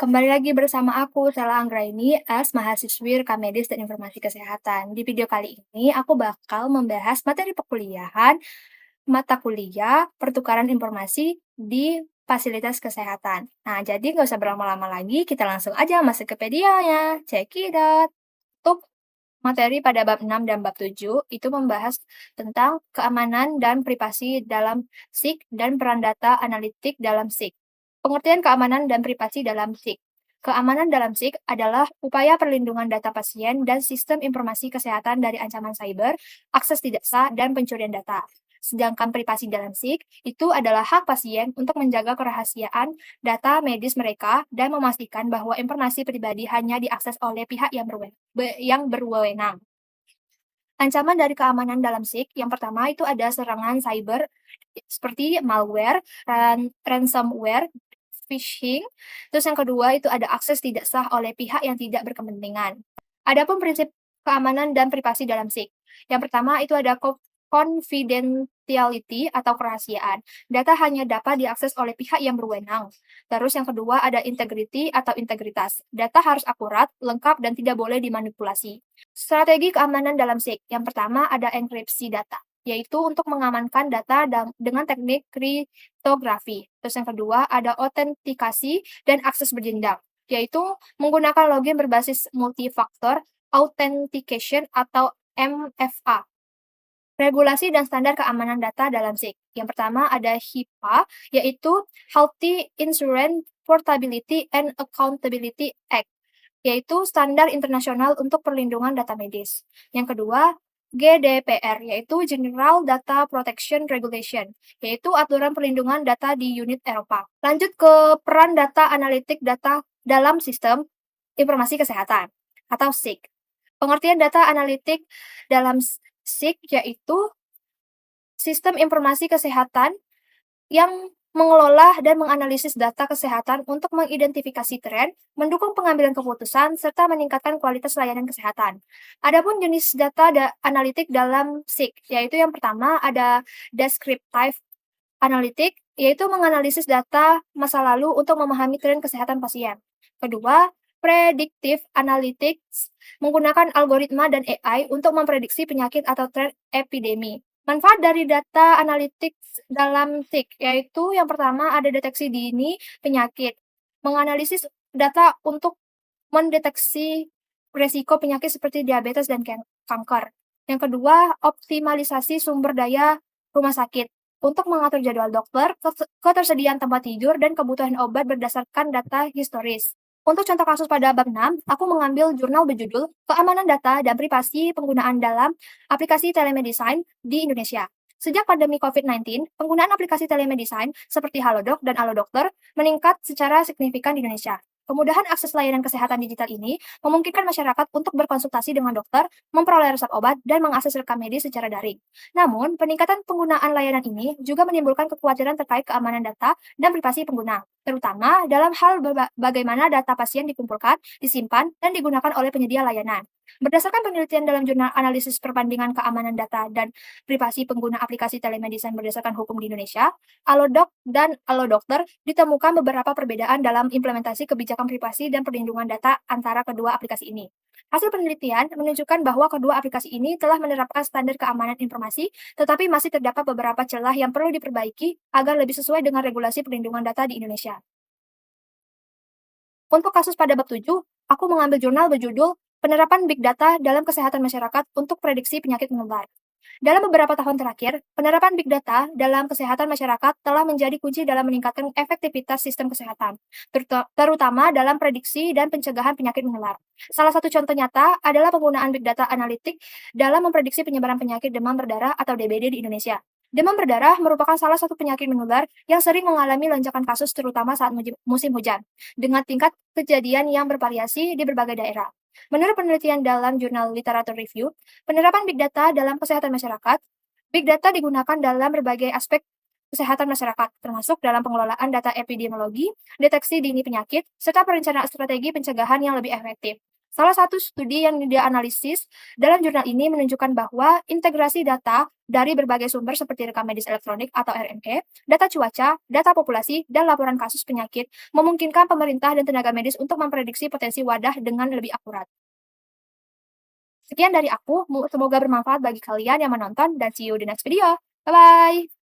Kembali lagi bersama aku, Sela Anggraini, as mahasiswi rekam medis dan informasi kesehatan. Di video kali ini, aku bakal membahas materi perkuliahan, mata kuliah, pertukaran informasi di fasilitas kesehatan. Nah, jadi nggak usah berlama-lama lagi, kita langsung aja masuk ke pedianya. Check it out. Untuk materi pada bab 6 dan bab 7 itu membahas tentang keamanan dan privasi dalam SIK dan peran data analitik dalam SIK. Pengertian keamanan dan privasi dalam SIK. Keamanan dalam SIK adalah upaya perlindungan data pasien dan sistem informasi kesehatan dari ancaman cyber, akses tidak sah, dan pencurian data. Sedangkan privasi dalam SIK itu adalah hak pasien untuk menjaga kerahasiaan data medis mereka dan memastikan bahwa informasi pribadi hanya diakses oleh pihak yang berwenang. Ancaman dari keamanan dalam SIK, yang pertama itu ada serangan cyber seperti malware, ransomware, phishing. Terus yang kedua itu ada akses tidak sah oleh pihak yang tidak berkepentingan. Adapun prinsip keamanan dan privasi dalam SIK. Yang pertama itu ada confidentiality atau kerahasiaan. Data hanya dapat diakses oleh pihak yang berwenang. Terus yang kedua ada integrity atau integritas. Data harus akurat, lengkap, dan tidak boleh dimanipulasi. Strategi keamanan dalam SIK. Yang pertama ada enkripsi data, yaitu untuk mengamankan data dengan teknik kriptografi. Terus yang kedua ada autentikasi dan akses berjenjang, yaitu menggunakan login berbasis multifaktor authentication atau MFA. Regulasi dan standar keamanan data dalam SIK. Yang pertama ada HIPAA, yaitu Healthy Insurance Portability and Accountability Act, yaitu standar internasional untuk perlindungan data medis. Yang kedua, GDPR, yaitu General Data Protection Regulation, yaitu aturan perlindungan data di unit Eropa. Lanjut ke peran data analitik data dalam sistem informasi kesehatan atau SIK. Pengertian data analitik dalam SIK yaitu sistem informasi kesehatan yang mengelola dan menganalisis data kesehatan untuk mengidentifikasi tren, mendukung pengambilan keputusan, serta meningkatkan kualitas layanan kesehatan. Adapun jenis data analitik dalam SIK, yaitu yang pertama ada descriptive analytic, yaitu menganalisis data masa lalu untuk memahami tren kesehatan pasien. Kedua, predictive analytics, menggunakan algoritma dan AI untuk memprediksi penyakit atau tren epidemi. Manfaat dari data analytics dalam SIK, yaitu yang pertama ada deteksi dini penyakit, menganalisis data untuk mendeteksi resiko penyakit seperti diabetes dan kanker. Yang kedua, optimalisasi sumber daya rumah sakit untuk mengatur jadwal dokter, ketersediaan tempat tidur, dan kebutuhan obat berdasarkan data historis. Untuk contoh kasus pada bab 6, aku mengambil jurnal berjudul Keamanan Data dan Privasi Penggunaan dalam Aplikasi Telemedicine di Indonesia. Sejak pandemi COVID-19, penggunaan aplikasi telemedicine seperti Halodoc dan Alodokter meningkat secara signifikan di Indonesia. Kemudahan akses layanan kesehatan digital ini memungkinkan masyarakat untuk berkonsultasi dengan dokter, memperoleh resep obat, dan mengakses rekam medis secara daring. Namun, peningkatan penggunaan layanan ini juga menimbulkan kekhawatiran terkait keamanan data dan privasi pengguna, terutama dalam hal bagaimana data pasien dikumpulkan, disimpan, dan digunakan oleh penyedia layanan. Berdasarkan penelitian dalam jurnal analisis perbandingan keamanan data dan privasi pengguna aplikasi telemedicine berdasarkan hukum di Indonesia, Alodoc dan Alodokter ditemukan beberapa perbedaan dalam implementasi kebijakan privasi dan perlindungan data antara kedua aplikasi ini. Hasil penelitian menunjukkan bahwa kedua aplikasi ini telah menerapkan standar keamanan informasi, tetapi masih terdapat beberapa celah yang perlu diperbaiki agar lebih sesuai dengan regulasi perlindungan data di Indonesia. Untuk kasus pada bab 7, aku mengambil jurnal berjudul Penerapan Big Data dalam Kesehatan Masyarakat untuk Prediksi Penyakit Menular. Dalam beberapa tahun terakhir, penerapan Big Data dalam kesehatan masyarakat telah menjadi kunci dalam meningkatkan efektivitas sistem kesehatan, terutama dalam prediksi dan pencegahan penyakit menular. Salah satu contoh nyata adalah penggunaan Big Data Analitik dalam memprediksi penyebaran penyakit demam berdarah atau DBD di Indonesia. Demam berdarah merupakan salah satu penyakit menular yang sering mengalami lonjakan kasus terutama saat musim hujan, dengan tingkat kejadian yang bervariasi di berbagai daerah. Menurut penelitian dalam jurnal Literature Review, penerapan Big Data dalam kesehatan masyarakat, Big Data digunakan dalam berbagai aspek kesehatan masyarakat, termasuk dalam pengelolaan data epidemiologi, deteksi dini penyakit, serta perencanaan strategi pencegahan yang lebih efektif. Salah satu studi yang dia analisis dalam jurnal ini menunjukkan bahwa integrasi data dari berbagai sumber seperti rekam medis elektronik atau RME, data cuaca, data populasi, dan laporan kasus penyakit memungkinkan pemerintah dan tenaga medis untuk memprediksi potensi wadah dengan lebih akurat. Sekian dari aku, semoga bermanfaat bagi kalian yang menonton dan see you di next video. Bye-bye!